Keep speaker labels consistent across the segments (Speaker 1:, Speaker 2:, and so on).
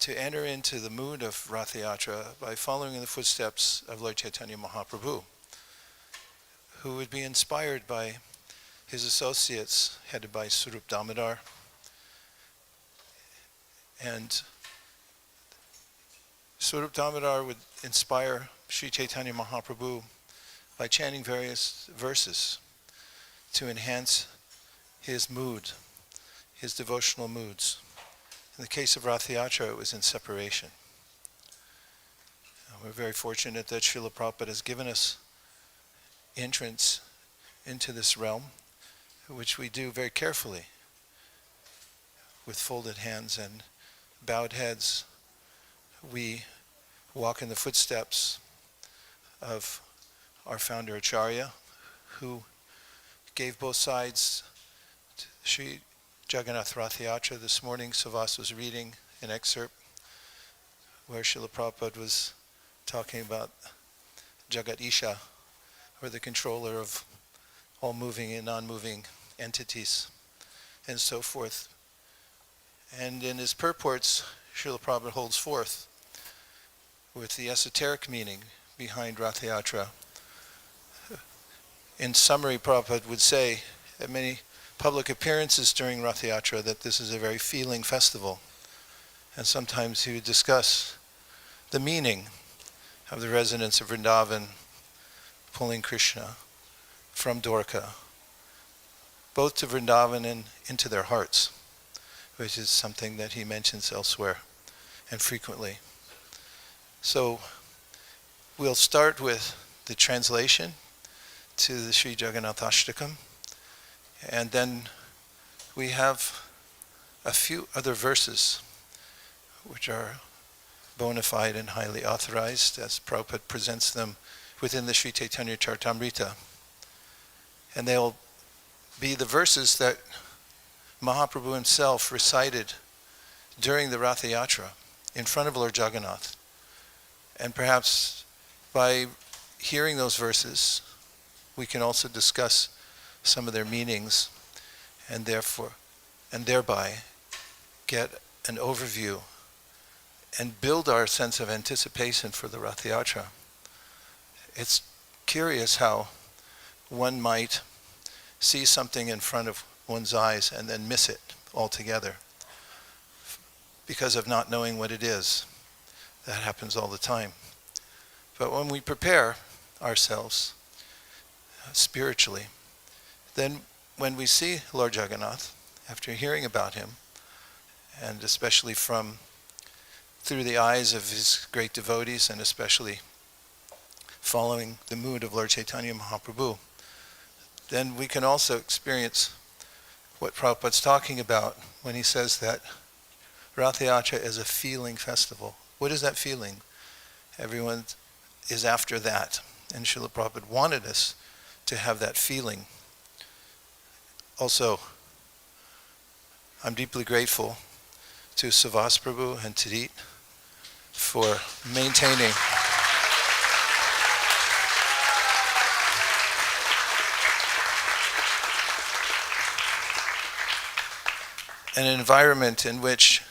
Speaker 1: to enter into the mood of Rath Yatra by following in the footsteps of Lord Chaitanya Mahaprabhu, who would be inspired by his associates headed by Swarup Damodar. And Swarup Damodar would inspire Sri Chaitanya Mahaprabhu by chanting various verses to enhance his mood, his devotional moods. In the case of Rath Yatra, it was in separation. We're very fortunate that Srila Prabhupada has given us entrance into this realm, which we do very carefully, with folded hands and bowed heads. We walk in the footsteps of our founder Acharya, who gave both sides to Sri Jagannath Rath Yatra. This morning, Savas was reading an excerpt where Srila Prabhupada was talking about Jagat Isha, or the controller of all moving and non-moving entities, and so forth. And in his purports, Srila Prabhupada holds forth with the esoteric meaning behind Rath Yatra. In summary, Prabhupada would say at many public appearances during Rath Yatra that this is a very feeling festival. And sometimes he would discuss the meaning of the residents of Vrindavan pulling Krishna from Dwarka, both to Vrindavan and into their hearts, which is something that he mentions elsewhere and frequently. So we'll start with the translation to the Sri Jagannath Ashtakam, and then we have a few other verses which are bona fide and highly authorized as Prabhupada presents them within the Sri Chaitanya Charitamrita. And they'll be the verses that Mahaprabhu himself recited during the Rath Yatra in front of Lord Jagannath. And perhaps by hearing those verses, we can also discuss some of their meanings and thereby get an overview and build our sense of anticipation for the Rath Yatra. It's curious how one might see something in front of one's eyes and then miss it altogether because of not knowing what it is. That happens all the time. But when we prepare ourselves spiritually, then when we see Lord Jagannath, after hearing about him, and especially through the eyes of his great devotees, and especially following the mood of Lord Chaitanya Mahaprabhu, then we can also experience what Prabhupada's talking about when he says that Rath Yatra is a feeling festival. What is that feeling? Everyone is after that. And Srila Prabhupada wanted us to have that feeling. Also, I'm deeply grateful to Savas Prabhu and Tadit for maintaining an environment in which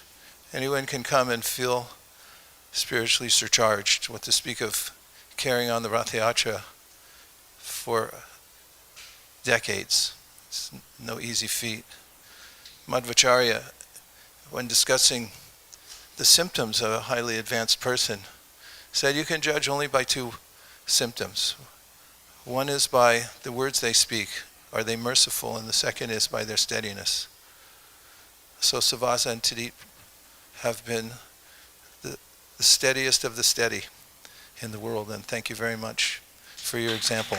Speaker 1: anyone can come and feel spiritually surcharged, what to speak of carrying on the Rath Yatra for decades. It's no easy feat. Madhvacharya, when discussing the symptoms of a highly advanced person, said you can judge only by two symptoms. One is by the words they speak. Are they merciful? And the second is by their steadiness. So Savasa and Tadit have been the steadiest of the steady in the world, and thank you very much for your example.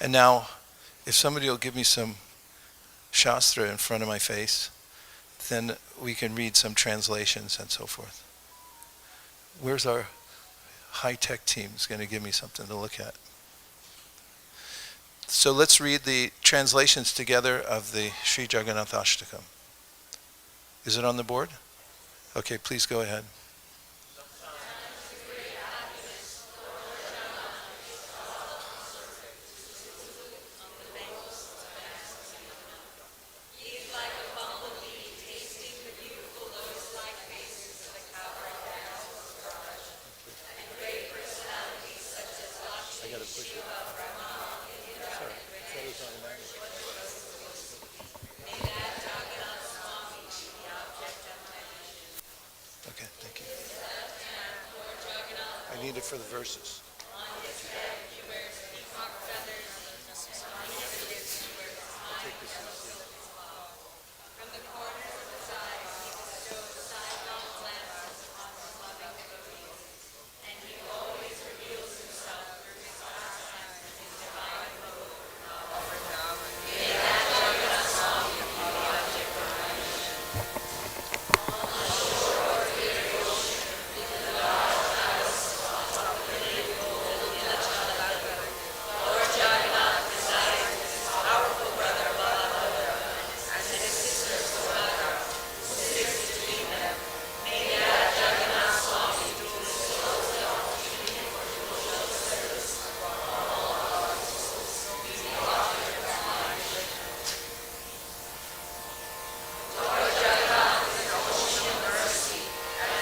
Speaker 1: And now, if somebody will give me some Shastra in front of my face, then we can read some translations and so forth. Where's our high-tech team? Is going to give me something to look at. So let's read the translations together of the Sri Jagannath Ashtakam. Is it on the board? Okay, please go ahead. for the verses.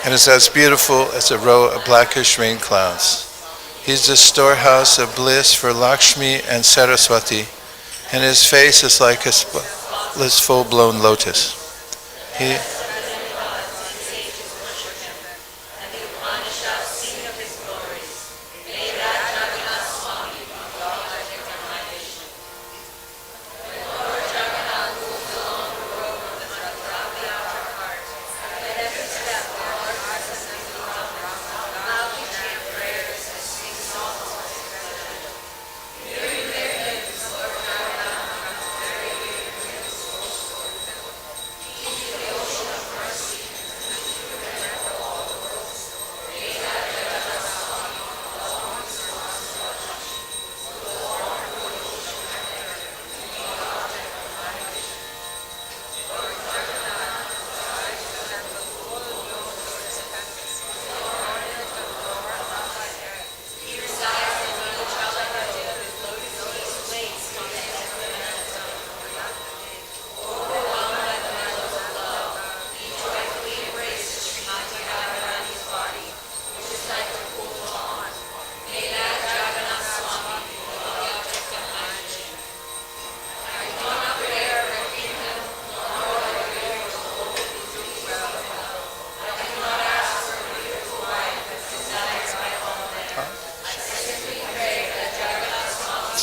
Speaker 1: And it's as beautiful as a row of blackish rain clouds. He's the storehouse of bliss for Lakshmi and Saraswati, and his face is like a full-blown lotus. He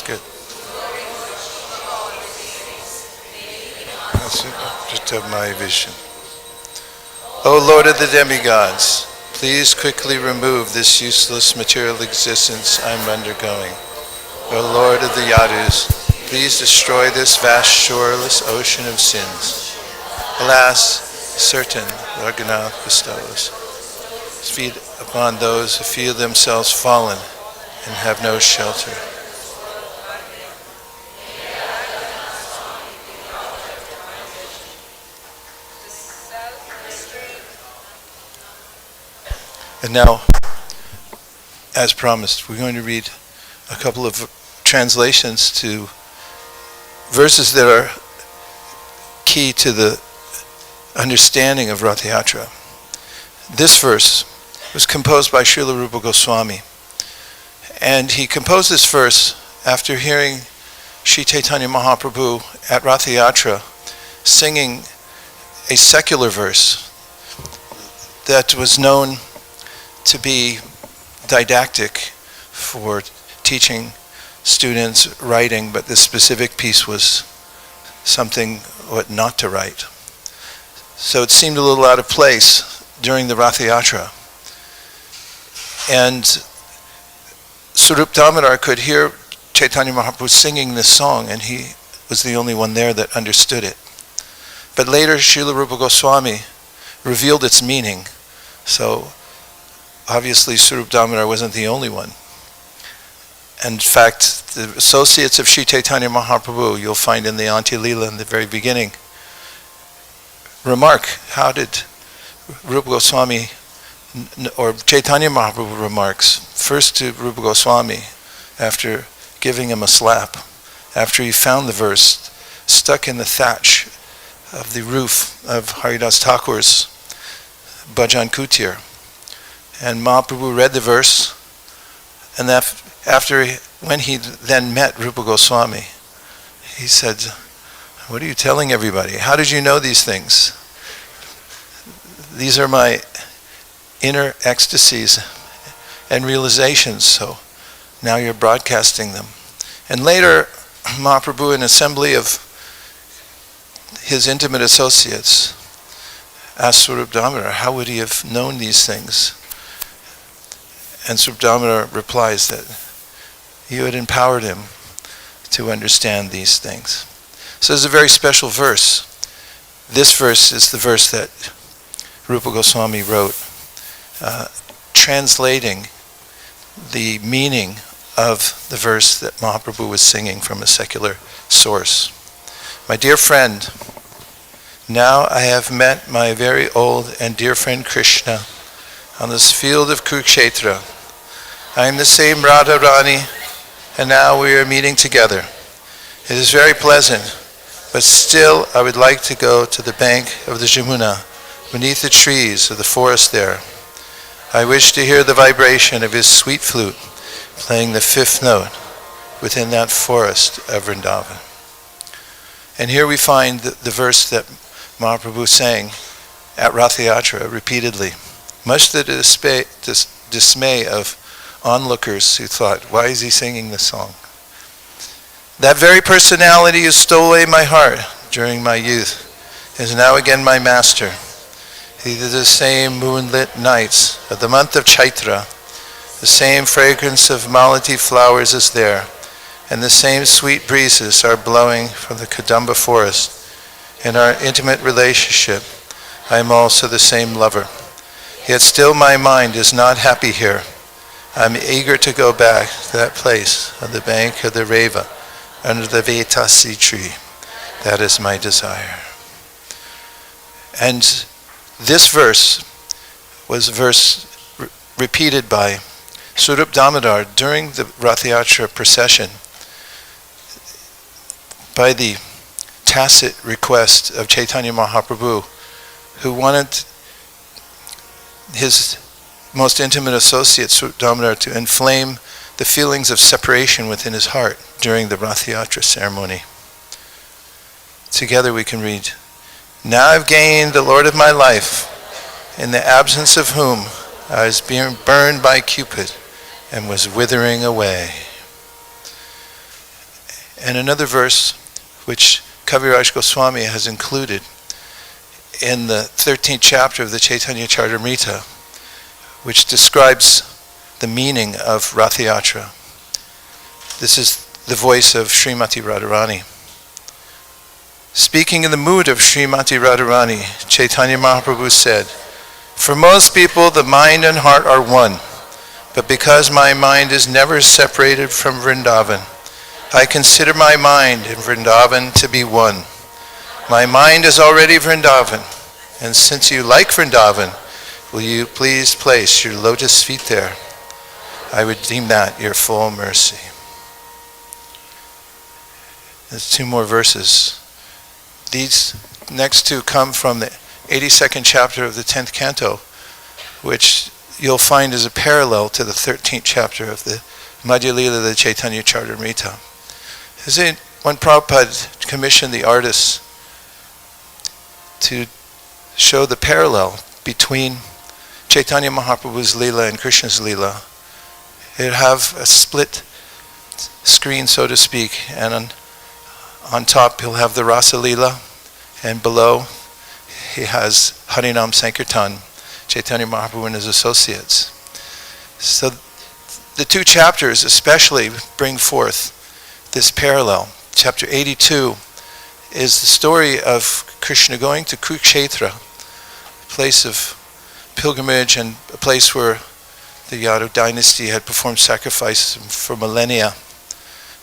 Speaker 1: good. That's it. Just have my vision. O Lord of the demigods, please quickly remove this useless material existence I'm undergoing. O Lord of the Yadus, please destroy this vast shoreless ocean of sins. Alas, certain Raghunath bestows speed upon those who feel themselves fallen and have no shelter. And now, as promised, we're going to read a couple of translations to verses that are key to the understanding of Rath Yatra. This verse was composed by Srila Rupa Goswami, and he composed this verse after hearing Sri Chaitanya Mahaprabhu at Rath Yatra singing a secular verse that was known to be didactic for teaching students writing, but this specific piece was something what not to write. So it seemed a little out of place during the Rath Yatra. And Swarup Damodar could hear Chaitanya Mahaprabhu singing this song, and he was the only one there that understood it. But later Srila Rupa Goswami revealed its meaning. So obviously Swarup Damodar wasn't the only one. In fact, the associates of Sri Chaitanya Mahaprabhu, you'll find in the Anti Leela in the very beginning, remark, how did Rupa Goswami, or Chaitanya Mahaprabhu remarks, first to Rupa Goswami, after giving him a slap, after he found the verse stuck in the thatch of the roof of Haridas Thakur's Bhajan Kutir. And Mahaprabhu read the verse, and when he then met Rupa Goswami, he said, "What are you telling everybody? How did you know these things? These are my inner ecstasies and realizations. So now you're broadcasting them. And later, Mahaprabhu, in an assembly of his intimate associates, asked Swarup Damodar, how would he have known these things? And Swarup Damodar replies that you had empowered him to understand these things. So there's a very special verse. This verse is the verse that Rupa Goswami wrote, translating the meaning of the verse that Mahaprabhu was singing from a secular source. My dear friend, now I have met my very old and dear friend Krishna on this field of Kurukshetra. I am the same Radharani, and now we are meeting together. It is very pleasant, but still I would like to go to the bank of the Jamuna, beneath the trees of the forest there. I wish to hear the vibration of his sweet flute, playing the fifth note within that forest of Vrindavan. And here we find the verse that Mahaprabhu sang at Rath Yatra repeatedly, much to the dismay of onlookers who thought, why is he singing this song? That very personality who stole away my heart during my youth is now again my master. He did the same moonlit nights of the month of Chaitra. The same fragrance of malati flowers is there, and the same sweet breezes are blowing from the Kadamba forest. In our intimate relationship, I am also the same lover. Yet still my mind is not happy here. I am eager to go back to that place on the bank of the Reva, under the Vaisesika tree. That is my desire. And this verse was a verse repeated by Swarup Damodar during the Rath Yatra procession by the tacit request of Chaitanya Mahaprabhu, who wanted his most intimate associate, Swarup Damodar, to inflame the feelings of separation within his heart during the Rath Yatra ceremony. Together we can read, now I've gained the Lord of my life, in the absence of whom I was being burned by Cupid and was withering away. And another verse which Kaviraj Goswami has included in the 13th chapter of the Chaitanya Charitamrita, which describes the meaning of Rath Yatra. This is the voice of Srimati Radharani. Speaking in the mood of Srimati Radharani, Chaitanya Mahaprabhu said, for most people the mind and heart are one, but because my mind is never separated from Vrindavan, I consider my mind and Vrindavan to be one. My mind is already Vrindavan, and since you like Vrindavan, will you please place your lotus feet there? I would deem that your full mercy. There's two more verses. These next two come from the 82nd chapter of the 10th canto, which you'll find is a parallel to the 13th chapter of the Madhya Lila, the Chaitanya Charitamrita. When Prabhupada commissioned the artists to show the parallel between Chaitanya Mahaprabhu's Lila and Krishna's Lila, it'd have a split screen, so to speak, and on top he'll have the Rasa Lila, and below he has Harinam Sankirtan, Chaitanya Mahaprabhu and his associates. So the two chapters especially bring forth this parallel. Chapter 82 is the story of Krishna going to Kurukshetra, a place of pilgrimage and a place where the Yadav dynasty had performed sacrifices for millennia,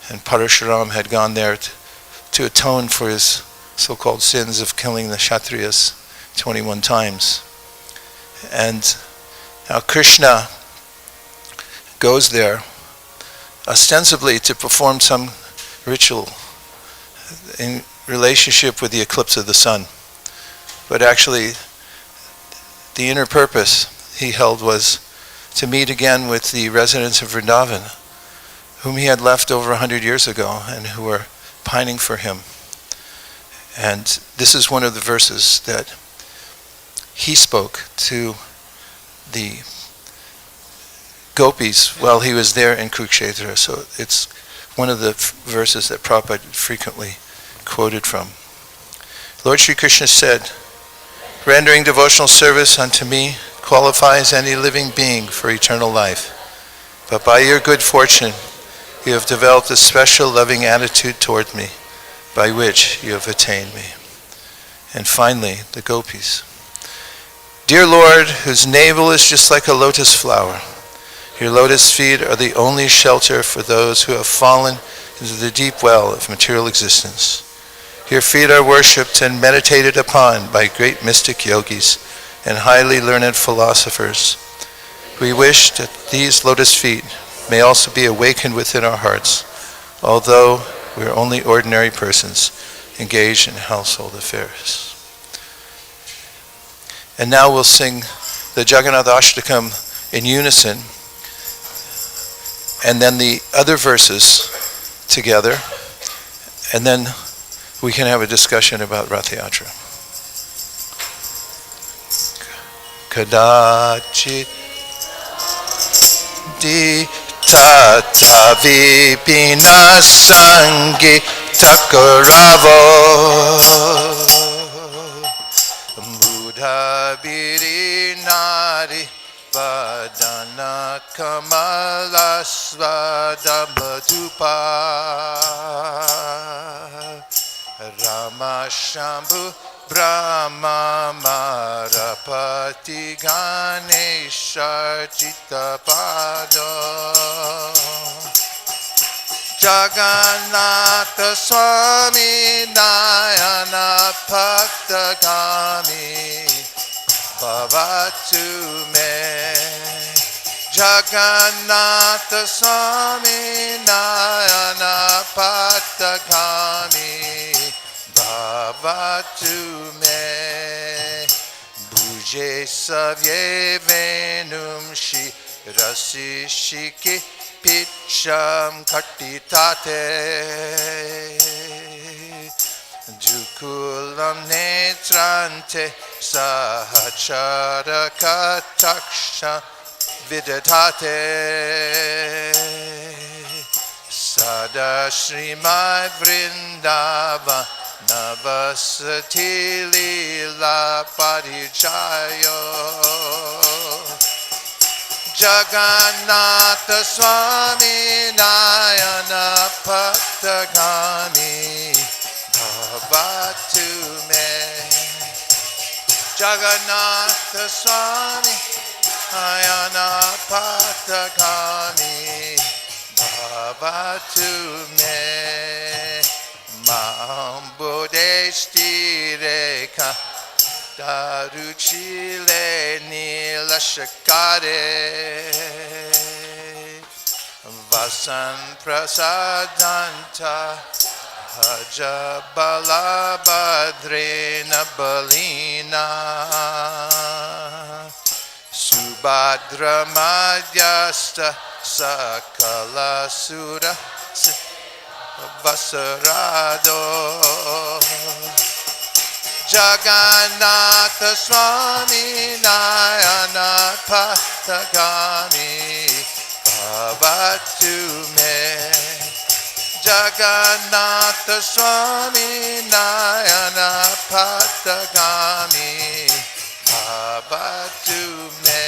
Speaker 1: and Parashuram had gone there to atone for his so-called sins of killing the Kshatriyas 21 times. And now Krishna goes there ostensibly to perform some ritual in relationship with the eclipse of the sun. But actually, the inner purpose he held was to meet again with the residents of Vrindavan, whom he had left over 100 years ago and who were pining for him. And this is one of the verses that he spoke to the gopis while he was there in Kurukshetra. So it's one of the verses that Prabhupada frequently quoted from. Lord Sri Krishna said, "Rendering devotional service unto me qualifies any living being for eternal life. But by your good fortune, you have developed a special loving attitude toward me, by which you have attained me." And finally, the gopis. "Dear Lord, whose navel is just like a lotus flower, your lotus feet are the only shelter for those who have fallen into the deep well of material existence. Your feet are worshipped and meditated upon by great mystic yogis and highly learned philosophers. We wish that these lotus feet may also be awakened within our hearts, although we are only ordinary persons engaged in household affairs." And now we'll sing the Jagannath Ashtakam in unison, and then the other verses together, and then we can have a discussion about Rath Yatra. Kadachit di tata vipina sangi takaravo mudha biri nari vadana kamala svada madhupa Rama Shambhu Brahma Marapati Ganesha Chittapado Jagannatha Swami Nayana Bhaktagami Bhavatu me Jagannatha Swami Nayana Bhaktagami Bhavatu me Bhuje savye venum shi rasi shiki pitcham kartitate Jukulam netrante sahachara kataksha vidatate Sada Srimad Vrindava Navasati Lila Parijayo Jagannatha Swami Nayana Bhaktagami Bhavatu me Jagannatha Swami Nayana Bhaktagami Bhavatu me Mam Bodeshti Reka Daruchile Nila Shakare Vasan Prasadanta Haja Balabhadrena Balina Subhadra Madhyasta Sakala Sura Vasarado Jagannatha Swami Nayana Bhaktagami Bhavatu me Jagannatha Swami Nayana Bhaktagami Bhavatu me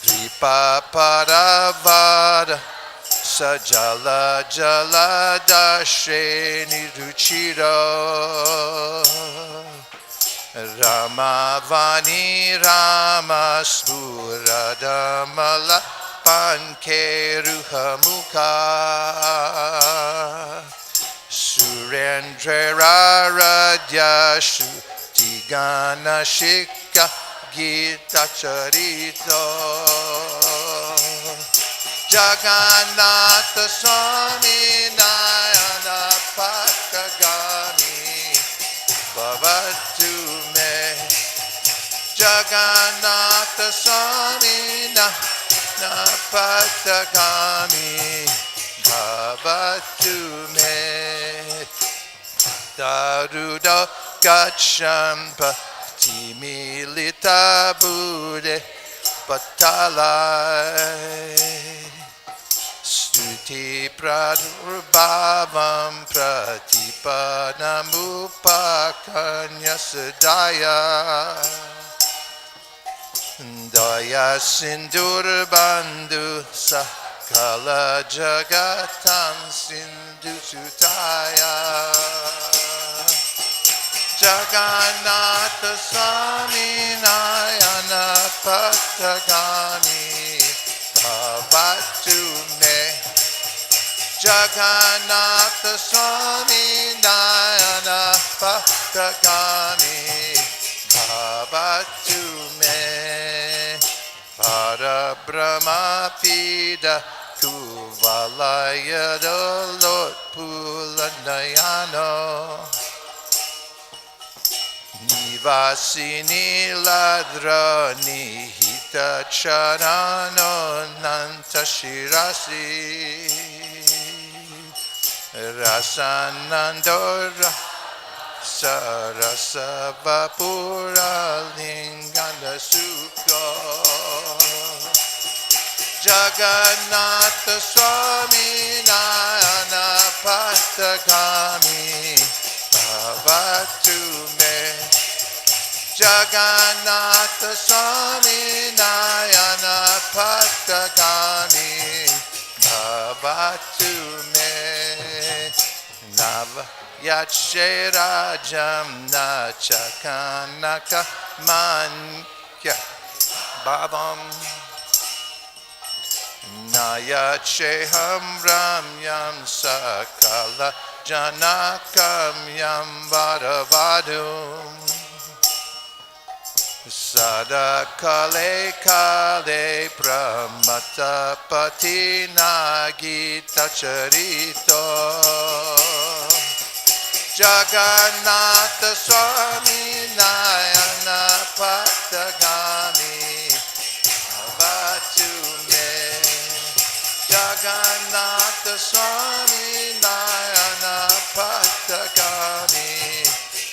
Speaker 1: Kripa Paravada Sajala Jala Dashe Niruchiro Ramavani Rama Spuradamala Pankeruha Mukha Surendra Radyashu Tigana Shika Gita Charito Jagannatha Swami Nayana Bhaktagami Bhavatu me Jagannatha Swami Nayana Bhaktagami Bhavatu me Daruda Gachampa Timilita Bude patalai Stuti pradurbavam pratipanamupakanya sadaya Daya sindur bandhu sakala jagatan sindhu sutaya Jagannatha Swami Nayana Patagami Bhavatu Me Jagannatha Swami Nayana Patagami Bhavatu Me Para Brahma Pida Kuvalaya Dolot Pulanayano Nivasini ladra nihita charano nantashirasi Rasanandora sarasa vapura linganda sukha Jagannatha Swami Nayana Patagami Bhavatu Me Jagannatha Swami Nayana Patagami Bhavatu Me Nava Yache Rajam Nachakanaka Manya Bhavam Nayacheham Ramyam Sakala Janakam Yam Vadavadum Sada Kale Kale Pramata Patina Gita Charito Jagannatha Swami Nayana Patagami Bhavatu Me Jagannatha Swami Nayana Patagami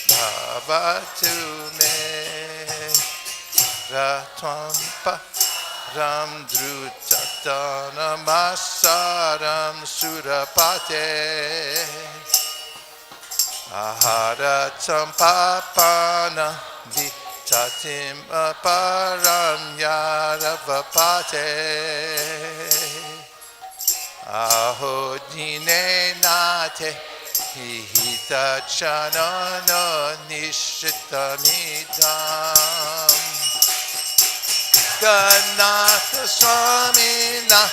Speaker 1: Bhavatu Me Ratwampa Ram Drutatana Masaram Surapate Aharatam Papana Vitatim Aparam Yaravapate Ahodine Nate Hihita Chanano Nishitamidam Jagannatha Swami Na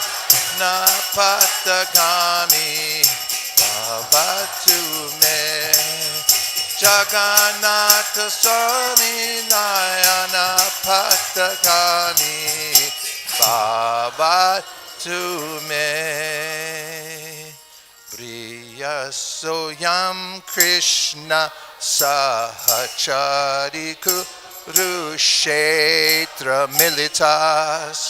Speaker 1: Patagami Bhavatu Me Jagannatha Swami Nayana Patagami Bhavatu Me Priya Soyam Krishna Sahachari Kurushetra Militas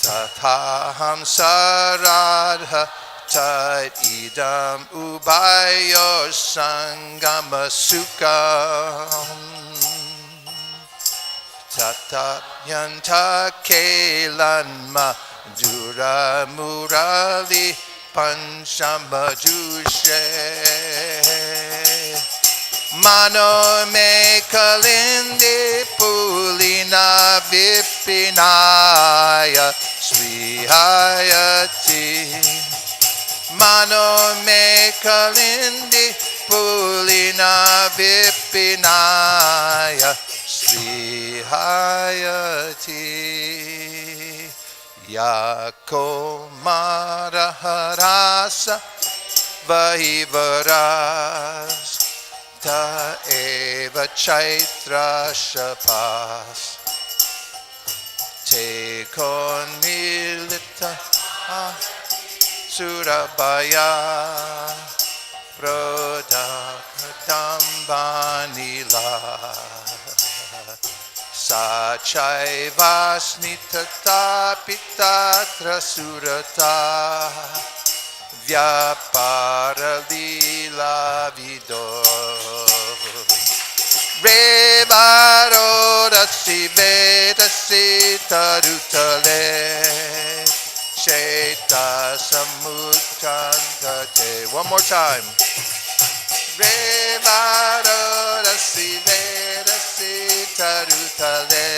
Speaker 1: Tathaham Saradha Tat idam ubayo sangama sukam Tatapyanta kelanma dura murali panchamajushe Mano me kalindi pulina vipinaya swihayati Mano me kalindi pulina vipinaya swihayati Yako maraharasa vahivaras Ta eva chaitra shapas Te kon milita surabaya prodakatambanila Sachai vasnita tapitatra surata Vyapara lila vido Revarodasi Vedasi tarutale Sheta samuttantate. One more time. Vedasi Vedasi tarutale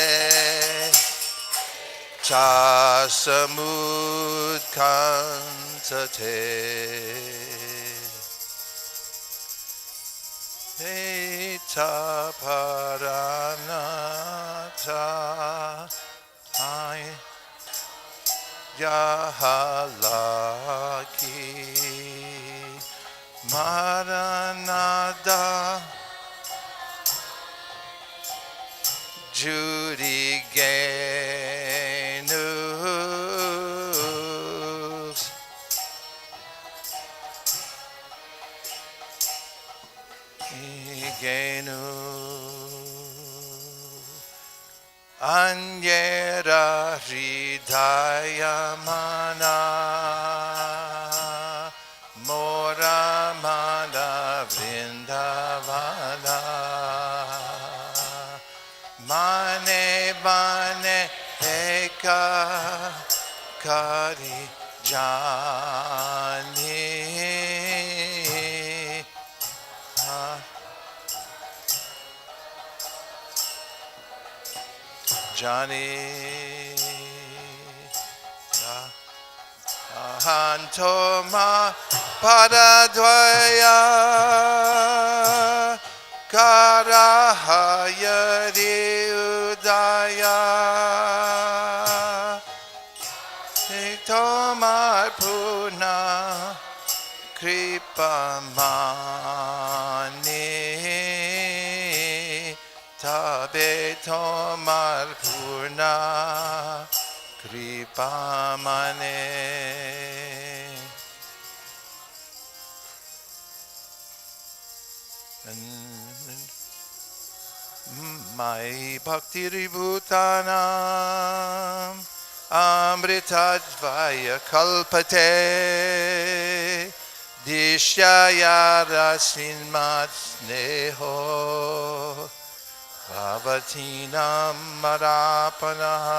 Speaker 1: Cha samuttantate. Eta paranata yahalaki maranada judigenus igenu Anyera hridaya mana Mora mana vrindavana Mane mane eka kari jani Johnny Ahantoma Padadvaya Karahayadi Udaya Tiktomar Puna Kripamani Tabe Tomar Purna Kripamane. Mai Bhakti Ribhutanam Amritadvaya Kalpate Dishyaya Rasminmat Sneho Bhavatinam Marapanaha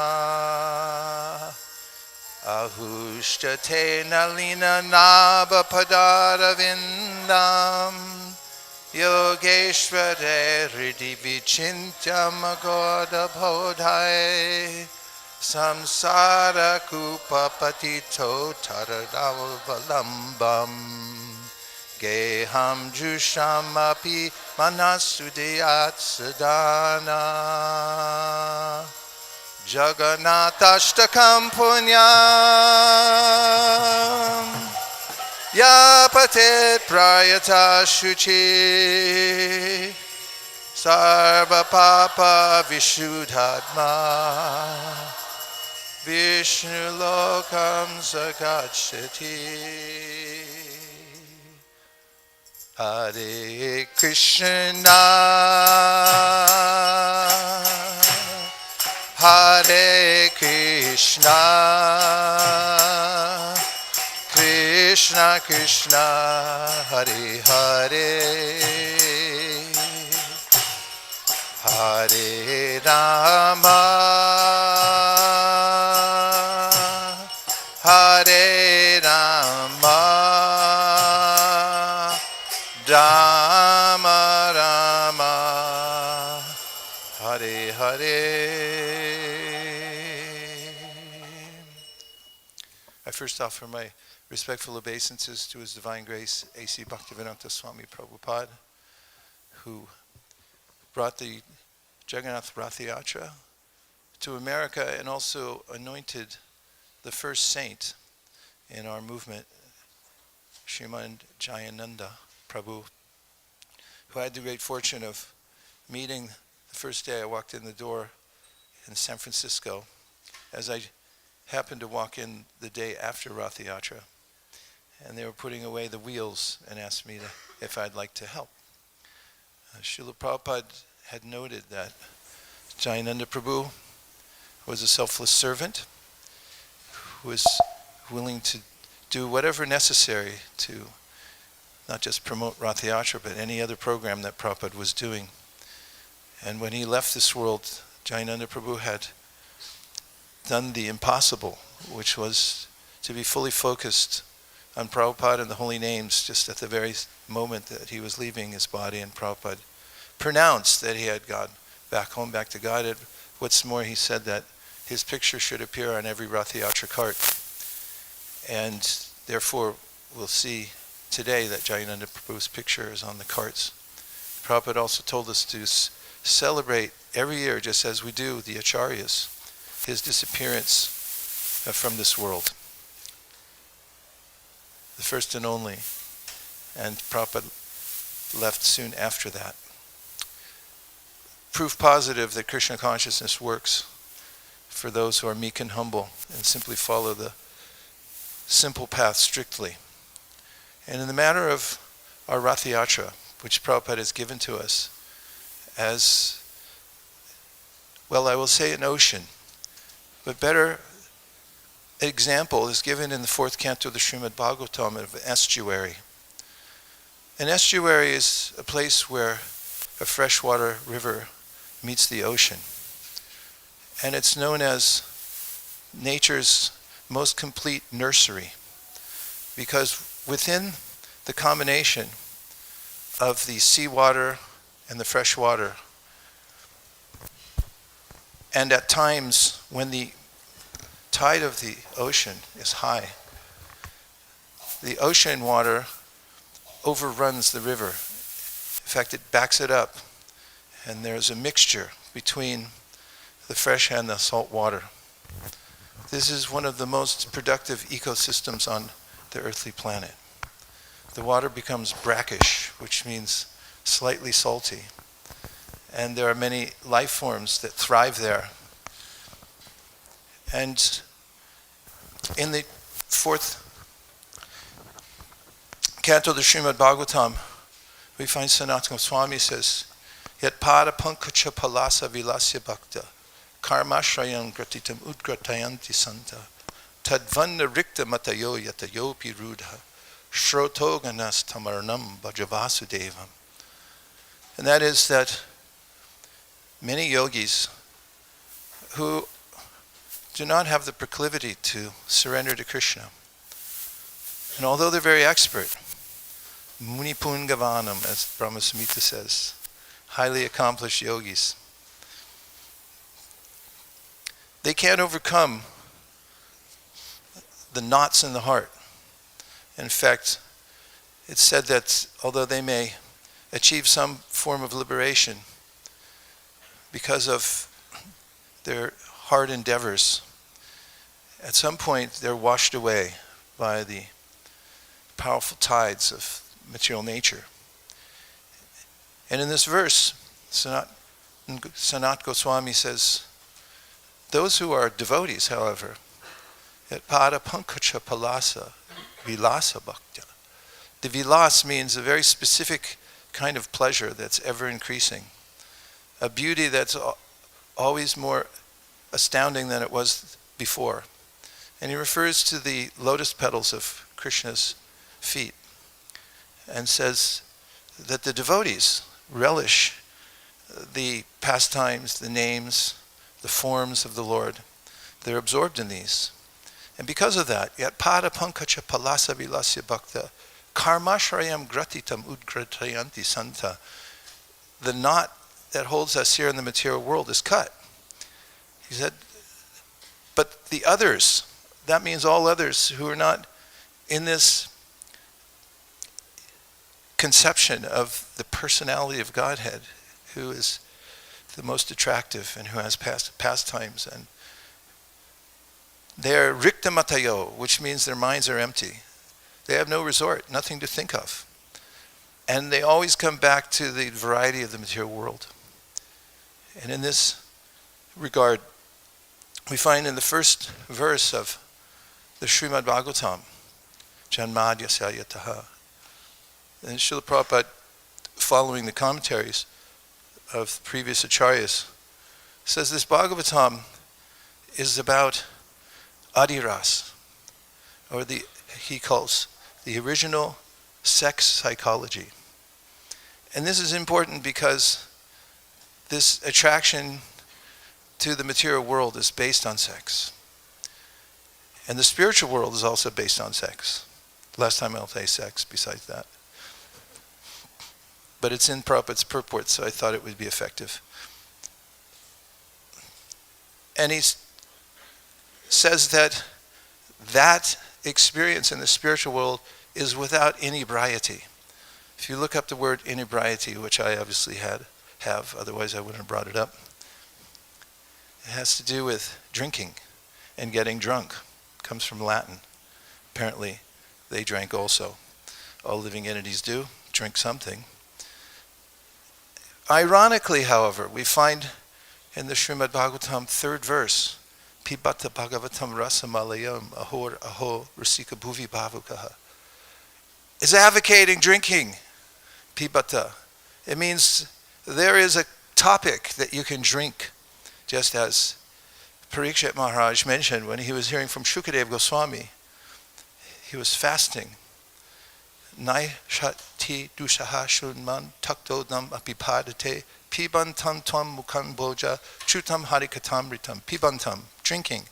Speaker 1: Ahushtate Nalina Nava Padaravindam Yogeshware Hridi Vichintyam Agoda Bodhai Samsara Kupa Patito Taradavavalambam Geham Jushamapi Manasudiyat Sadana Jagannatashtakam Punyam Yapatet Prayata Shuchi Sarva Papa Vishuddhatma Vishnu Lokam Sagachati Hare Krishna Hare Krishna Krishna Krishna Hare Hare Hare Rama Hare Rama Rama Rama Hare Hare. I first offer my respectful obeisances to His Divine Grace A.C. Bhaktivedanta Swami Prabhupada, who brought the Jagannath Rath Yatra to America and also anointed the first saint in our movement, Srimad Jayananda Prabhu, who I had the great fortune of meeting the first day I walked in the door in San Francisco, as I happened to walk in the day after Rath Yatra, and they were putting away the wheels and asked me if I'd like to help. Srila Prabhupada had noted that Jayananda Prabhu was a selfless servant who was willing to do whatever necessary to not just promote Rath Yatra, but any other program that Prabhupada was doing. And when he left this world Jayananda Prabhu had done the impossible, which was to be fully focused on Prabhupada and the holy names just at the very moment that he was leaving his body, and Prabhupada pronounced that he had gone back home, back to God. And what's more, he said that his picture should appear on every Rath Yatra cart. And therefore, we'll see today that Jayananda Prabhu's picture is on the carts. Prabhupada also told us to celebrate every year, just as we do the Acharyas, his disappearance from this world. The first and only. And Prabhupada left soon after that. Proof positive that Krishna consciousness works for those who are meek and humble and simply follow the simple path strictly. And in the matter of our Rath Yatra, which Prabhupada has given to us as, well, I will say an ocean, but better example is given in the 4th canto of the Srimad Bhagavatam of an estuary. An estuary is a place where a freshwater river meets the ocean. And it's known as nature's most complete nursery, because within the combination of the seawater and the fresh water, and at times when the tide of the ocean is high, the ocean water overruns the river. In fact, it backs it up, and there's a mixture between the fresh and the salt water. This is one of the most productive ecosystems on the earthly planet. The water becomes brackish, which means slightly salty. And there are many life forms that thrive there. And in the 4th canto of the Srimad Bhagavatam, we find Sanatana Goswami says, Yat pada pankacha palasa vilasya bhakta, karmashrayam gratitam udgratayanti santa, tadvanna rikta matayo yatayopi rudha, shrotoganas tamarnam bhajavasudevam. And that is that many yogis who do not have the proclivity to surrender to Krishna, and although they're very expert, Munipungavanam, as Brahma Samhita says, highly accomplished yogis, they can't overcome the knots in the heart. In fact, it's said that although they may achieve some form of liberation because of their hard endeavors, at some point they're washed away by the powerful tides of material nature. And in this verse, Sanat Goswami says, those who are devotees, however, at pada pankacha palasa vilasa bhaktya. The vilas means a very specific kind of pleasure that's ever increasing, a beauty that's always more astounding than it was before. And he refers to the lotus petals of Krishna's feet and says that the devotees relish the pastimes, the names, the forms of the Lord. They're absorbed in these. And because of that, yat pada pankacha palasa vilasya bhakta, karmashrayam gratitam udgratayanti santa. The knot that holds us here in the material world is cut. He said, but the others, that means all others who are not in this conception of the personality of Godhead, who is the most attractive and who has pastimes, and they are rikta matayo, which means their minds are empty. They have no resort, nothing to think of. And they always come back to the variety of the material world. And in this regard, we find in the first verse of the Srimad Bhagavatam, Janmadhyasya yataha, and Srila Prabhupada, following the commentaries of previous acharyas, says this Bhagavatam is about Adiras, or he calls the original sex psychology. And this is important because this attraction to the material world is based on sex. And the spiritual world is also based on sex. Last time I'll say sex besides that. But it's in Prabhupada's purport, so I thought it would be effective. And he says that that experience in the spiritual world is without inebriety. If you look up the word inebriety, which I obviously have, otherwise I wouldn't have brought it up, it has to do with drinking and getting drunk. It comes from Latin. Apparently, they drank also. All living entities do, drink something. Ironically, however, we find in the Srimad Bhagavatam 3rd verse, Pibata Bhagavatam Rasamalayam Ahor Aho Rasika Bhuvi Bhavukaha, is advocating drinking. Pibata. It means there is a topic that you can drink, just as Parikshit Maharaj mentioned when he was hearing from Shukadeva Goswami. He was fasting. Nai shati dushaha shunman taktodam apipadate pibantam tvam mukhan boja chutam harikatamritam. Pibantam, drinking.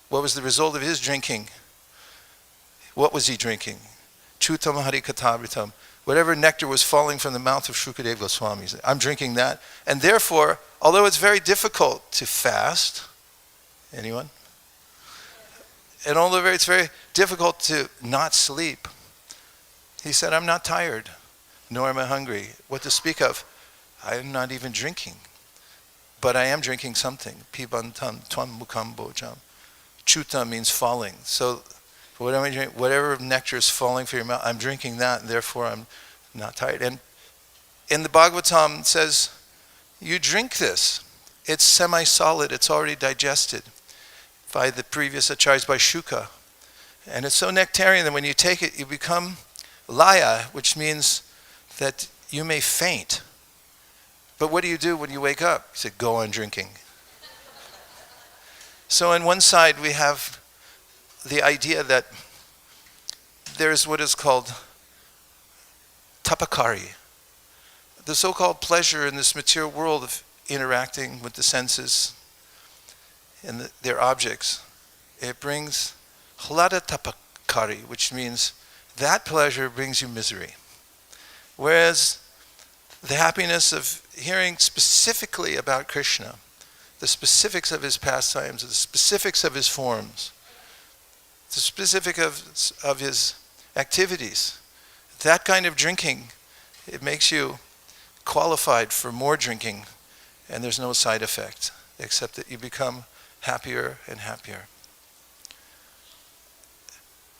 Speaker 1: What was the result of his drinking? What was he drinking? Chutam harikatamritam. Whatever nectar was falling from the mouth of Shukadeva Goswami. I'm drinking that. And therefore, although it's very difficult to fast, anyone? And although it's very difficult to not sleep, he said, I'm not tired, nor am I hungry. What to speak of? I am not even drinking. But I am drinking something. Pibantam tvam mukam bojam. Chuta means falling. So what am I drinking? Whatever nectar is falling from your mouth, I'm drinking that, and therefore I'm not tired. And in the Bhagavatam it says, you drink this. It's semi-solid. It's already digested by the previous acharyas, by Shuka. And it's so nectarian that when you take it, you become laya, which means that you may faint. But what do you do when you wake up? You say, go on drinking. So on one side we have the idea that there's what is called tapakari, the so-called pleasure in this material world of interacting with the senses and their objects. It brings hlada tapakari, which means that pleasure brings you misery. Whereas the happiness of hearing specifically about Krishna, the specifics of his pastimes, the specifics of his forms, the specific of his activities, that kind of drinking, it makes you qualified for more drinking, and there's no side effect, except that you become happier and happier.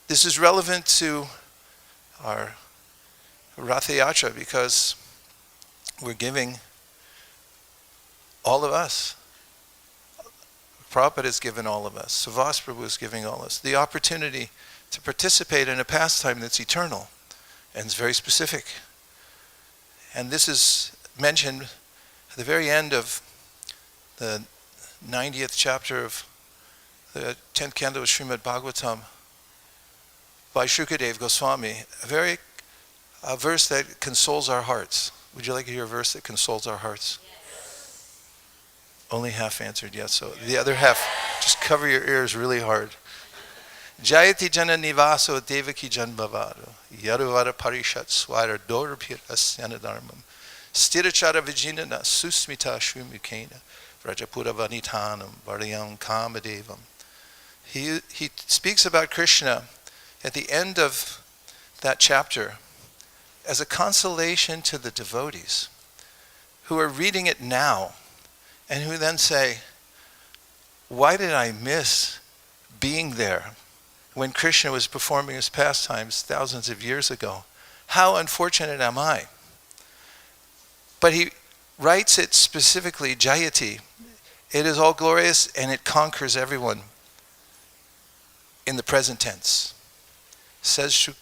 Speaker 1: This is relevant to our Ratha Yatra because we're giving all of us, Prabhupada has given all of us, Savas Prabhu is giving all of us, the opportunity to participate in a pastime that's eternal and it's very specific. And this is mentioned at the very end of the 90th chapter of the 10th canto of Srimad Bhagavatam by Shukadeva Goswami, a verse that consoles our hearts. Would you like to hear a verse that consoles our hearts? Yes. Only half answered yes, so the other half, just cover your ears really hard. Jayati jana nivaso devaki janbhavaro yaruvara parishat swara dorabhir asyanadharmam stirachara vijinana susmita shrimukena vrajapura vanitanam varyam kamadevam. He speaks about Krishna at the end of that chapter as a consolation to the devotees who are reading it now and who then say, why did I miss being there when Krishna was performing his pastimes thousands of years ago? How unfortunate am I? But he writes it specifically, Jayati. It is all glorious and it conquers everyone in the present tense. Says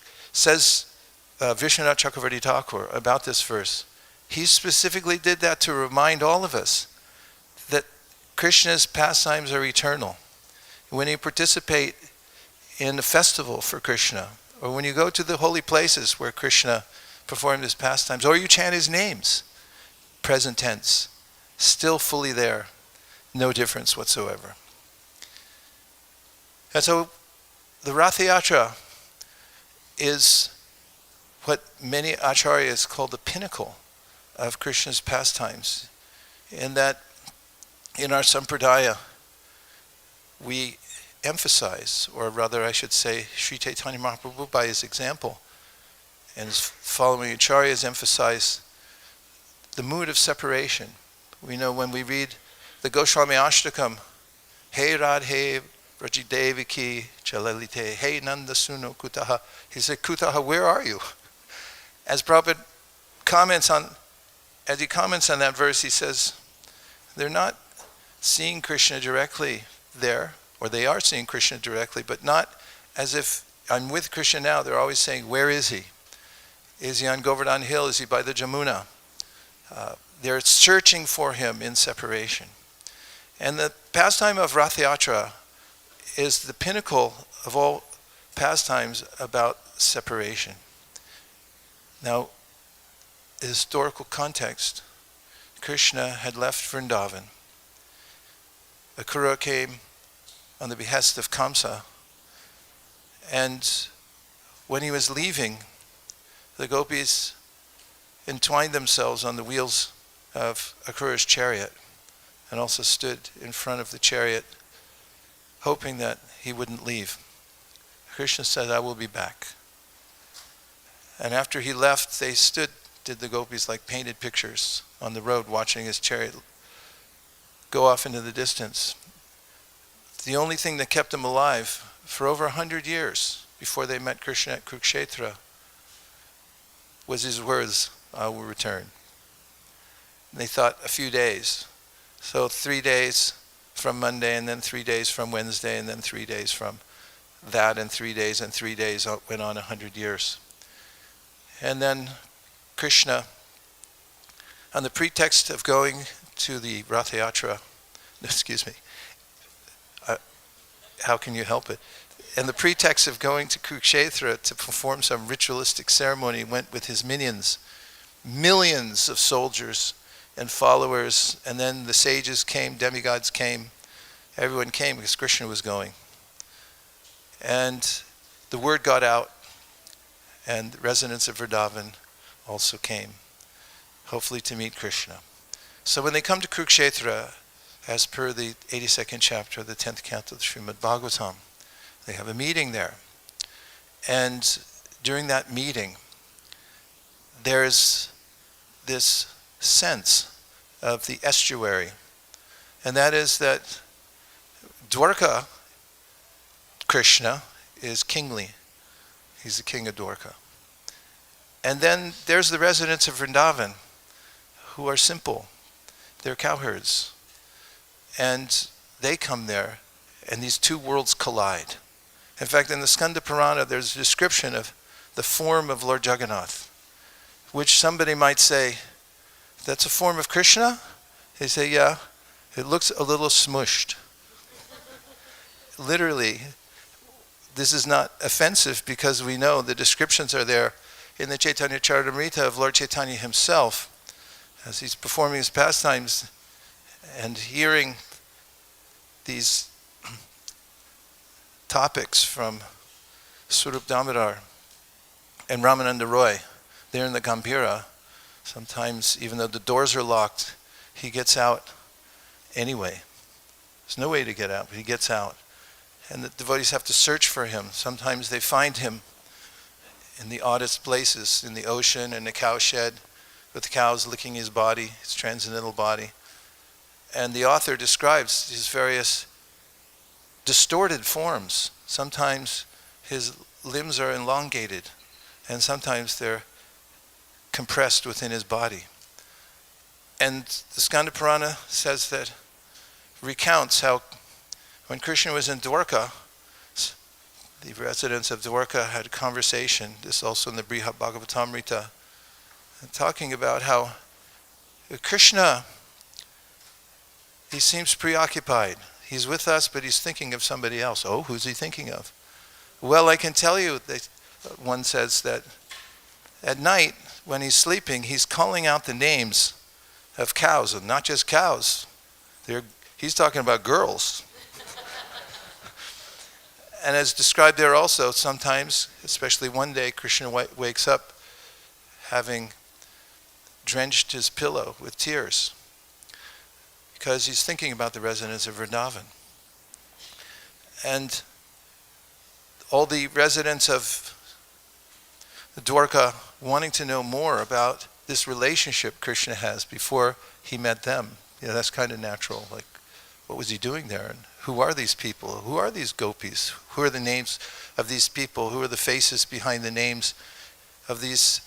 Speaker 1: Vishwanath Chakravarti Thakur about this verse. He specifically did that to remind all of us that Krishna's pastimes are eternal. When you participate in a festival for Krishna, or when you go to the holy places where Krishna performed his pastimes, or you chant his names, present tense, still fully there. No difference whatsoever. And so the Rath Yatra is what many acharyas call the pinnacle of Krishna's pastimes, in that in our sampradaya we emphasize, or rather I should say Sri Chaitanya Mahaprabhu by his example and his following acharyas emphasize the mood of separation. We know when we read the Goswami Ashtakam, Hey Radhe Vrajidevaki Chalalite, Hey Nanda Suno Kutaha, he said, Kutaha, where are you? As Prabhupada comments on that verse, he says, they're not seeing Krishna directly there, or they are seeing Krishna directly, but not as if I'm with Krishna now. They're always saying, where is he? Is he on Govardhan Hill? Is he by the Jamuna? They're searching for him in separation. And the pastime of Rath Yatra is the pinnacle of all pastimes about separation. Now, the historical context, Krishna had left Vrindavan. Akrura came on the behest of Kamsa, and when he was leaving, the gopis entwined themselves on the wheels of Akrura's chariot and also stood in front of the chariot, hoping that he wouldn't leave. Krishna said, I will be back. And after he left, they stood, did the gopis, like painted pictures on the road, watching his chariot go off into the distance. The only thing that kept him alive for over 100 years before they met Krishna at Kurukshetra was his words, I will return. And they thought a few days. So 3 days from Monday, and then 3 days from Wednesday, and then 3 days from that, and 3 days, and 3 days went on 100 years. And then Krishna, on the pretext of going to the Rath Yatra, how can you help it? And the pretext of going to Kurukshetra to perform some ritualistic ceremony, went with his minions, millions of soldiers and followers, and then the sages came, demigods came, everyone came because Krishna was going. And the word got out, and the residents of Vrindavan also came, hopefully to meet Krishna. So when they come to Kurukshetra, as per the 82nd chapter of the 10th canto of the Srimad Bhagavatam, they have a meeting there. And during that meeting, there's this sense of the estuary. And that is that Dwarka Krishna is kingly. He's the king of Dwarka. And then there's the residents of Vrindavan, who are simple. They're cowherds. And they come there, and these two worlds collide. In fact, in the Skanda Purana, there's a description of the form of Lord Jagannath, which somebody might say, that's a form of Krishna? They say, yeah, it looks a little smushed. Literally, this is not offensive because we know the descriptions are there in the Chaitanya Charitamrita of Lord Chaitanya himself, as he's performing his pastimes and hearing these topics from Swarup Damodar and Ramananda Roy. They're in the Gambhira. Sometimes, even though the doors are locked, he gets out anyway. There's no way to get out, but he gets out. And the devotees have to search for him. Sometimes they find him in the oddest places, in the ocean, in the cow shed, with the cows licking his body, his transcendental body. And the author describes his various distorted forms. Sometimes his limbs are elongated, and sometimes they're compressed within his body. And the Skanda Purana says that, recounts how when Krishna was in Dwarka, the residents of Dwarka had a conversation, this also in the Brihad Bhagavatamrita, talking about how Krishna, he seems preoccupied. He's with us, but he's thinking of somebody else. Oh, who's he thinking of? Well, I can tell you, one says that at night, when he's sleeping, he's calling out the names of cows, and not just cows. He's He's talking about girls. And as described there also, sometimes, especially one day, Krishna wakes up having drenched his pillow with tears because he's thinking about the residents of Vrindavan. And all the residents of Dwarka wanting to know more about this relationship Krishna has before he met them. That's kind of natural. Like, what was he doing there? And who are these people? Who are these gopis? Who are the names of these people? Who are the faces behind the names of these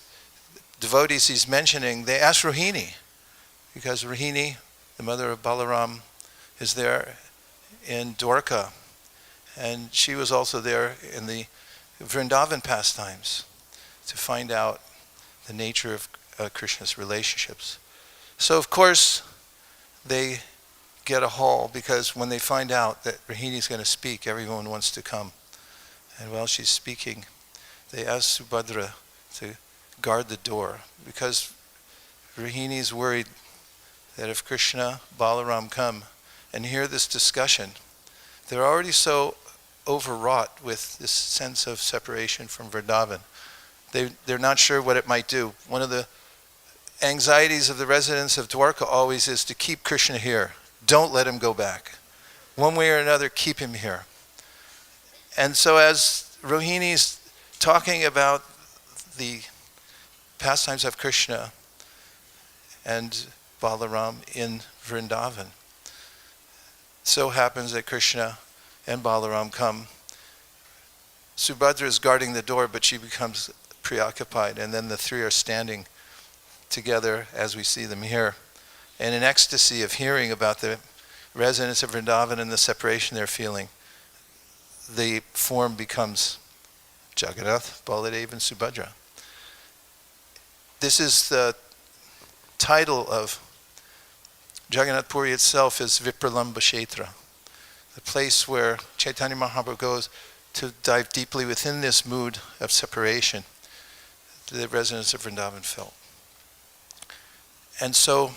Speaker 1: devotees he's mentioning? They asked Rohini, because Rohini, the mother of Balaram, is there in Dwarka. And she was also there in the Vrindavan pastimes to find out the nature of Krishna's relationships. So of course, they get a haul, because when they find out that Rohini's going to speak, everyone wants to come. And while she's speaking, they ask Subhadra to guard the door, because Rohini's worried that if Krishna, Balaram come and hear this discussion, they're already so overwrought with this sense of separation from Vrindavan. They're not sure what it might do. One of the anxieties of the residents of Dwarka always is to keep Krishna here. Don't let him go back. One way or another, keep him here. And so as Rohini's talking about the pastimes of Krishna and Balaram in Vrindavan, so happens that Krishna and Balaram come. Subhadra is guarding the door, but she becomes preoccupied, and then the three are standing together as we see them here. And in ecstasy of hearing about the residents of Vrindavan and the separation they're feeling, the form becomes Jagannath, Baladev, and Subhadra. This is the title of Jagannath Puri itself, is Vipralamba Kshetra, the place where Chaitanya Mahaprabhu goes to dive deeply within this mood of separation the residents of Vrindavan felt. And so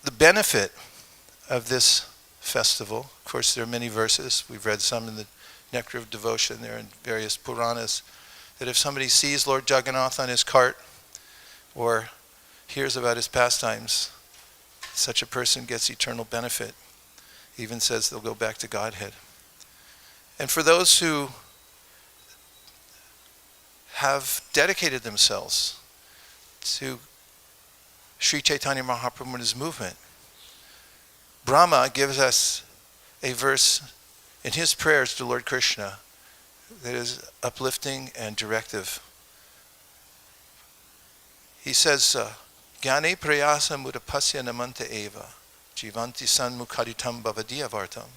Speaker 1: the benefit of this festival, of course there are many verses, we've read some in the Nectar of Devotion, there in various Puranas, that if somebody sees Lord Jagannath on his cart or hears about his pastimes, such a person gets eternal benefit. Even says they'll go back to Godhead. And for those who have dedicated themselves to Sri Chaitanya Mahaprabhu and his movement, Brahma gives us a verse in his prayers to Lord Krishna that is uplifting and directive. He says, Gyane prayasa mudapasya namanta eva, jivanti sanmukharitam bhavadiyavartam,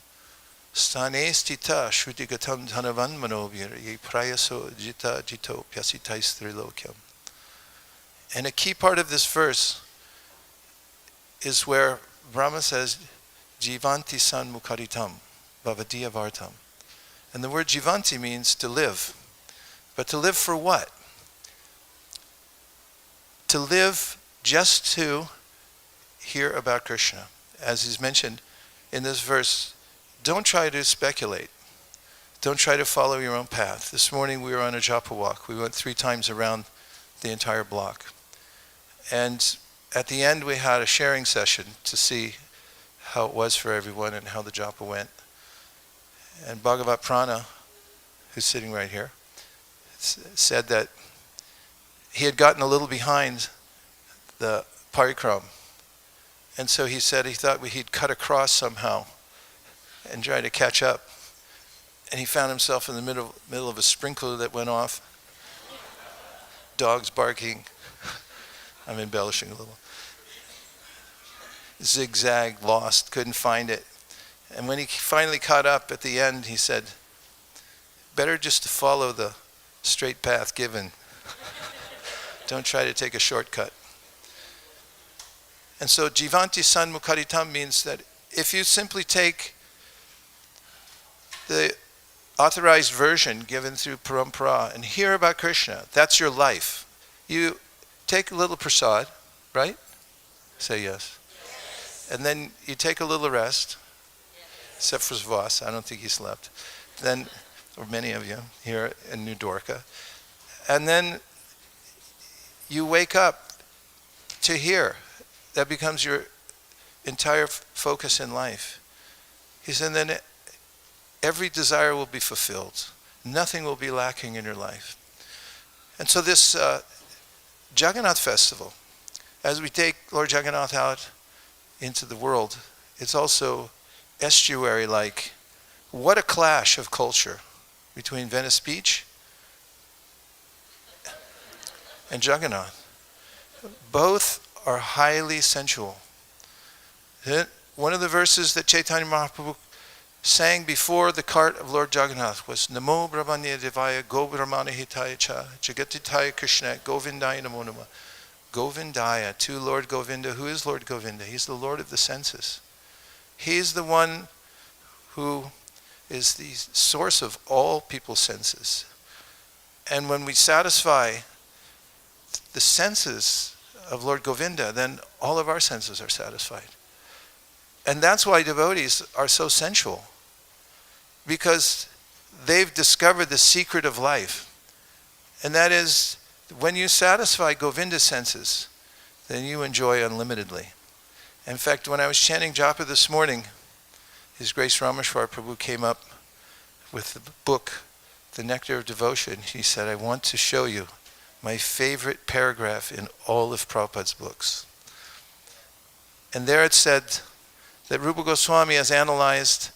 Speaker 1: stane stita shrudigatam dhanavan manovir, ye prayaso jita jito pyasitais trilokyam. And a key part of this verse is where Brahma says, Jivanti sanmukharitam bhavadiyavartam. And the word jivanti means to live. But to live for what? To live just to hear about Krishna. As is mentioned in this verse, don't try to speculate. Don't try to follow your own path. This morning we were on a japa walk. We went 3 times around the entire block. And at the end we had a sharing session to see how it was for everyone and how the japa went. And Bhagavat Prana, who's sitting right here, said that he had gotten a little behind the parikram. And so he said he thought he'd cut across somehow and try to catch up. And he found himself in the middle of a sprinkler that went off, dogs barking. I'm embellishing a little. Zigzag, lost, couldn't find it. And when he finally caught up at the end, he said, better just to follow the straight path given. Don't try to take a shortcut. And so Jivanti Sanmukharitam means that if you simply take the authorized version given through Parampara and hear about Krishna, that's your life. You take a little prasad, right? Say yes. And then you take a little rest, except for Svas. I don't think he slept. Then, or many of you here in New Dorka. And then you wake up to hear. That becomes your entire focus in life. He said, then every desire will be fulfilled. Nothing will be lacking in your life. And so this Jagannath festival, as we take Lord Jagannath out into the world, it's also estuary-like. What a clash of culture between Venice Beach and Jagannath. Both are highly sensual. One of the verses that Chaitanya Mahaprabhu sang before the cart of Lord Jagannath was Namo Brahmanya Devaya Go Brahmana Hitaya Cha Jagatitaya Krishna Govindaya Namo Nama. Govindaya, to Lord Govinda. Who is Lord Govinda? He's the Lord of the senses. He's the one who is the source of all people's senses. And when we satisfy the senses of Lord Govinda, then all of our senses are satisfied. And that's why devotees are so sensual, because they've discovered the secret of life. And that is, when you satisfy Govinda's senses, then you enjoy unlimitedly. In fact, when I was chanting japa this morning, His Grace Rameshwar Prabhu came up with the book, The Nectar of Devotion. He said, I want to show you my favorite paragraph in all of Prabhupada's books. And there it said that Rupa Goswami has analyzed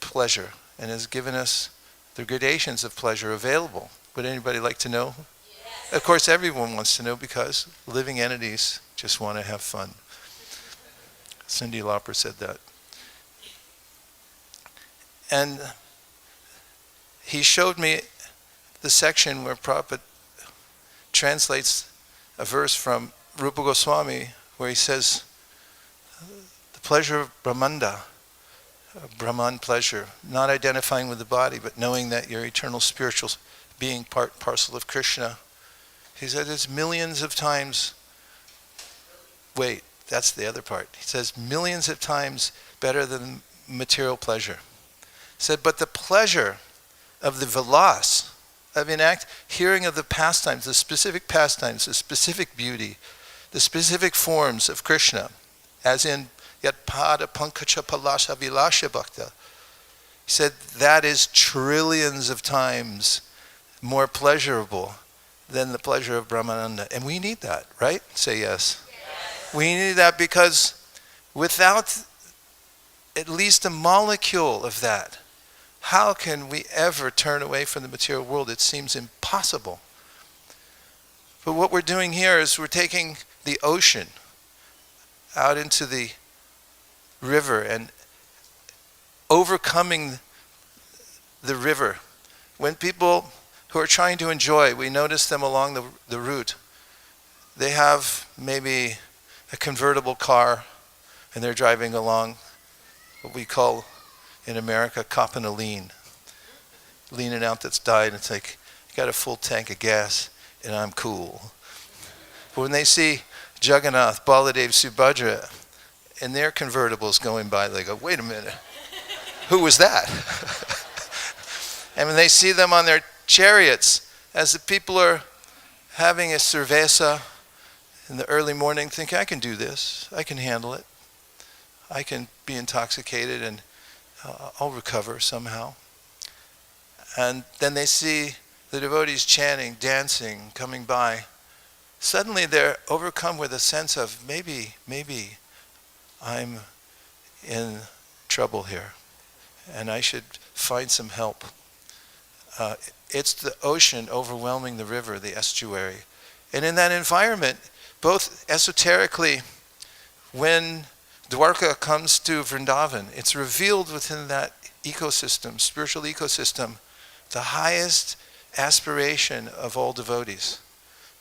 Speaker 1: pleasure and has given us the gradations of pleasure available. Would anybody like to know? Yes. Of course, everyone wants to know, because living entities just want to have fun. Cindy Lauper said that. And he showed me the section where Prabhupada translates a verse from Rupa Goswami, where he says, the pleasure of Brahmanda, Brahman pleasure, not identifying with the body, but knowing that you're eternal spiritual being, part and parcel of Krishna. He said it's millions of times, wait, that's the other part. He says millions of times better than material pleasure. He said, but the pleasure of the vilas, of hearing of the pastimes, the specific beauty, the specific forms of Krishna, as in Yat Pada Pankacha Palasha Vilasha Bhakta. He said that is trillions of times more pleasurable than the pleasure of Brahmananda. And we need that, right? Say yes. Yes. We need that, because without at least a molecule of that, how can we ever turn away from the material world? It seems impossible. But what we're doing here is we're taking the ocean out into the river and overcoming the river. When people who are trying to enjoy, we notice them along the route. They have maybe a convertible car and they're driving along what we call in America copping a lean. Leaning out that's died, and it's like, I got a full tank of gas and I'm cool. But when they see Jagannath, Baladev, Subhadra, and their convertibles going by, they go, wait a minute, who was that? And when they see them on their chariots, as the people are having a cerveza in the early morning, thinking, I can do this, I can handle it, I can be intoxicated and I'll recover somehow. And then they see the devotees chanting, dancing, coming by. Suddenly they're overcome with a sense of maybe I'm in trouble here and I should find some help. It's the ocean overwhelming the river, the estuary. And in that environment, both esoterically, when Dwarka comes to Vrindavan, it's revealed within that ecosystem, spiritual ecosystem, the highest aspiration of all devotees.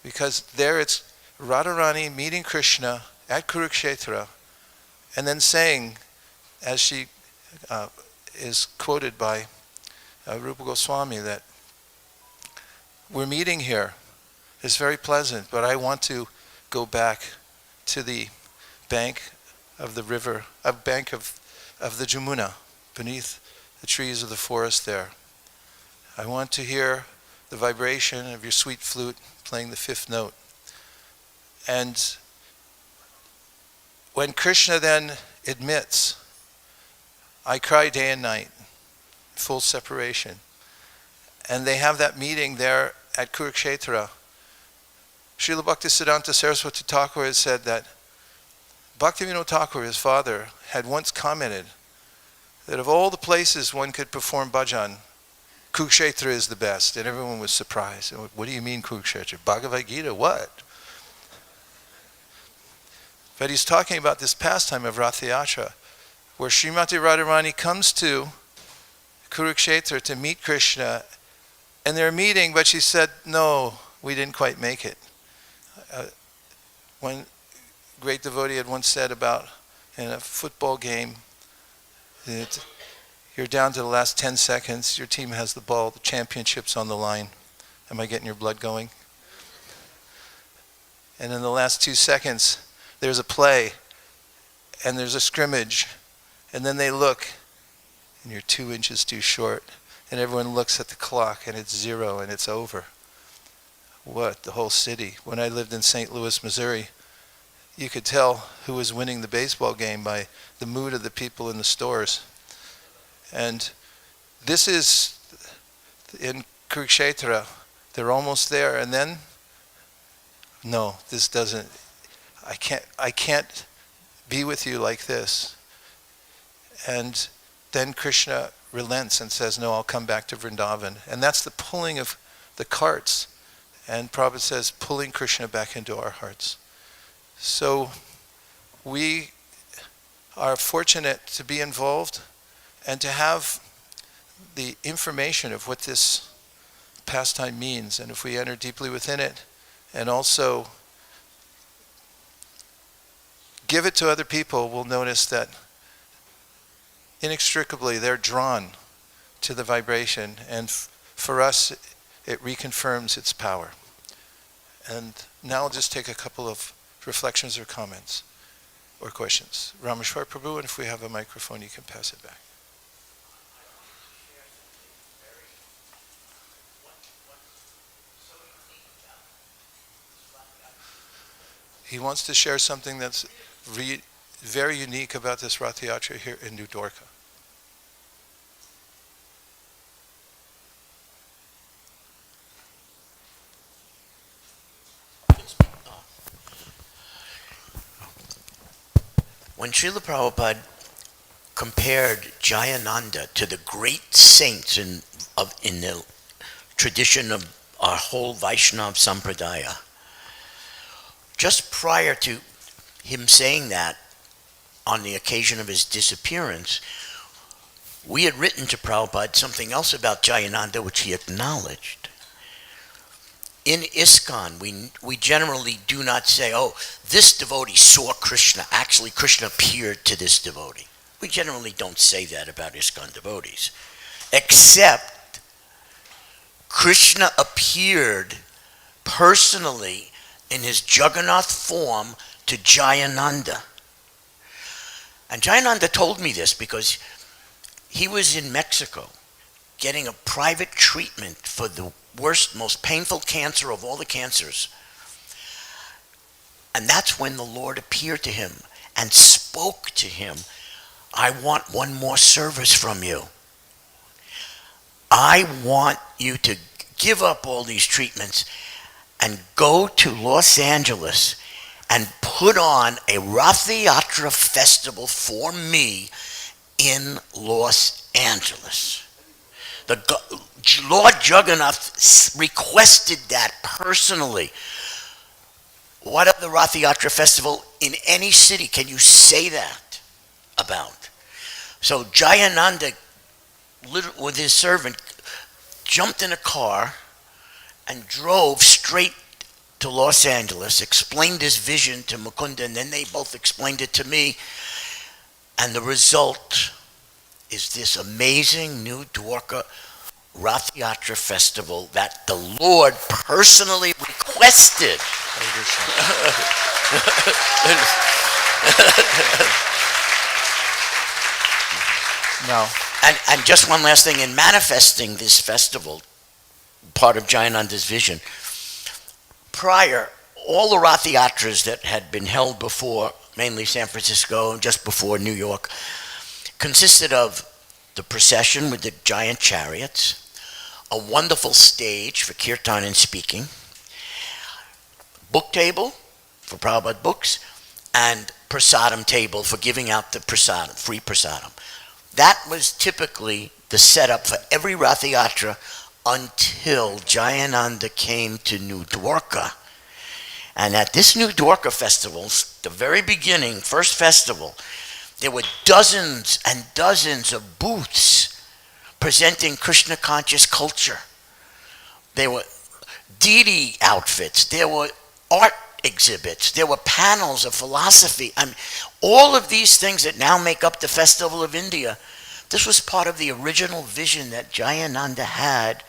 Speaker 1: Because there it's Radharani meeting Krishna at Kurukshetra, and then saying, as she is quoted by Rupa Goswami, that we're meeting here, it's very pleasant, but I want to go back to the bank of the river, bank of the Jamuna, beneath the trees of the forest there. I want to hear the vibration of your sweet flute playing the fifth note. And when Krishna then admits, I cry day and night, full separation, and they have that meeting there at Kurukshetra, Srila Bhaktisiddhanta Saraswati Thakur has said that Bhaktivinoda Thakur, his father, had once commented that of all the places one could perform bhajan, Kurukshetra is the best, and everyone was surprised. What do you mean Kurukshetra? Bhagavad Gita, what? But he's talking about this pastime of Rath Yatra, where Srimati Radharani comes to Kurukshetra to meet Krishna, and they're meeting, but she said, no, we didn't quite make it. One great devotee had once said about, in a football game, that you're down to the last 10 seconds, your team has the ball, the championship's on the line. Am I getting your blood going? And in the last 2 seconds, there's a play, and there's a scrimmage, and then they look, and you're 2 inches too short, and everyone looks at the clock, and it's 0, and it's over. What? The whole city. When I lived in St. Louis, Missouri, you could tell who was winning the baseball game by the mood of the people in the stores. And this is in Kurukshetra. They're almost there, and then, no, this doesn't, I can't be with you like this. And then Krishna relents and says, no, I'll come back to Vrindavan. And that's the pulling of the carts. And Prabhupada says, pulling Krishna back into our hearts. So we are fortunate to be involved and to have the information of what this pastime means. And if we enter deeply within it and also give it to other people, we'll notice that inextricably they're drawn to the vibration, and for us it reconfirms its power. And now I'll just take a couple of reflections or comments or questions. Rameshwar Prabhu, and if we have a microphone you can pass it back. He wants to share something that's very unique about this Rath Yatra here in New Dwarka.
Speaker 2: When Srila Prabhupada compared Jayananda to the great saints in the tradition of our whole Vaishnava Sampradaya, just prior to him saying that, on the occasion of his disappearance, we had written to Prabhupada something else about Jayananda which he acknowledged. In ISKCON, we generally do not say, oh, this devotee saw Krishna. Actually, Krishna appeared to this devotee. We generally don't say that about ISKCON devotees. Except Krishna appeared personally in his Jagannath form to Jayananda. And Jayananda told me this because he was in Mexico getting a private treatment for the worst, most painful cancer of all the cancers. And that's when the Lord appeared to him and spoke to him, I want one more service from you. I want you to give up all these treatments and go to Los Angeles and put on a Rath Yatra festival for me in Los Angeles. The Lord Jagannath requested that personally. What of the Rath Yatra festival in any city can you say that about? So Jayananda, with his servant, jumped in a car and drove straight to Los Angeles, explained his vision to Mukunda, and then they both explained it to me. And the result is this amazing New Dwarka Rath Yatra festival that the Lord personally requested.
Speaker 1: Now,
Speaker 2: And just one last thing, in manifesting this festival, part of Jayananda's vision, prior, all the Rath Yatras that had been held before, mainly San Francisco and just before New York, consisted of the procession with the giant chariots, a wonderful stage for kirtan and speaking, book table for Prabhupada books, and prasadam table for giving out the prasadam, free prasadam. That was typically the setup for every Rath Yatra until Jayananda came to New Dwarka. And at this New Dwarka festival, the very beginning, first festival, there were dozens and dozens of booths presenting Krishna conscious culture. There were deity outfits, there were art exhibits, there were panels of philosophy. I mean, all of these things that now make up the Festival of India, this was part of the original vision that Jayananda had,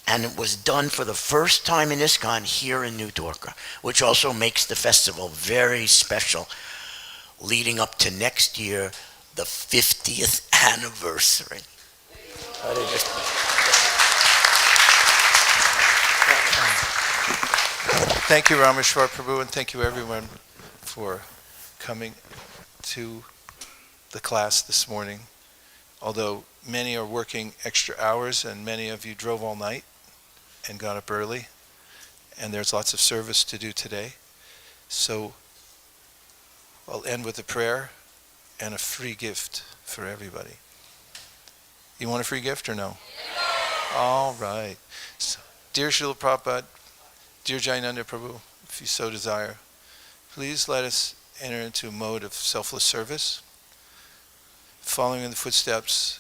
Speaker 2: and it was done for the first time in ISKCON here in New Dwarka, which also makes the festival very special, leading up to next year, the 50th anniversary.
Speaker 1: thank you, Rameshwar Prabhu, and thank you everyone for coming to the class this morning. Although many are working extra hours and many of you drove all night and got up early, and there's lots of service to do today. So I'll end with a prayer and a free gift for everybody. You want a free gift or no? All right. So, dear Srila Prabhupada, dear Jayananda Prabhu, if you so desire, please let us enter into a mode of selfless service, following in the footsteps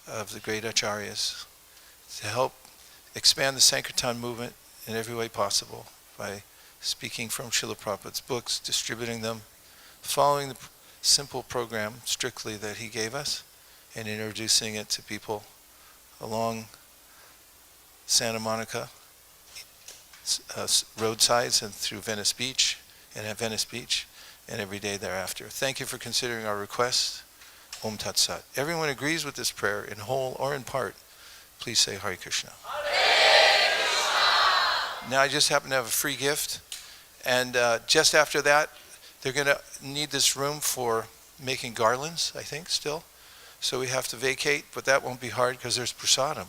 Speaker 1: of the great acharyas, to help expand the Sankirtan movement in every way possible by speaking from Srila Prabhupada's books, distributing them, following the simple program strictly that he gave us, and introducing it to people along Santa Monica roadsides and through Venice Beach, and at Venice Beach, and every day thereafter. Thank you for considering our request. Om Tat Sat. Everyone agrees with this prayer in whole or in part. Please say Hare Krishna. Hare Krishna. Now I just happen to have a free gift, and just after that, they're going to need this room for making garlands, I think, still. So we have to vacate, but that won't be hard because there's prasadam.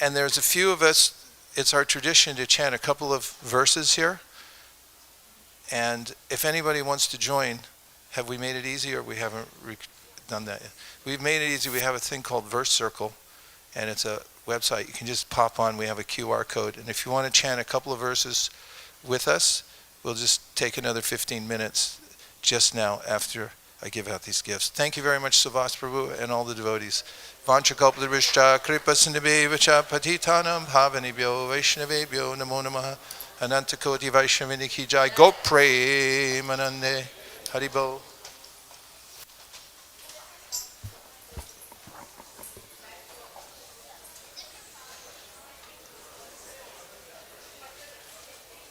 Speaker 1: And there's a few of us, it's our tradition to chant a couple of verses here. And if anybody wants to join, have we made it easy, or we haven't done that yet? We've made it easy. We have a thing called Verse Circle, and it's a website. You can just pop on. We have a QR code. And if you want to chant a couple of verses with us, we'll just take another 15 minutes just now after I give out these gifts. Thank you very much, Savas Prabhu, and all the devotees. Vanchakalpadrishta kripa sindhibhevacha patitanam bhavanibhyo vaishnavebhyo namo namaha anantakoti vaishnavini ki jai go premanande haribol.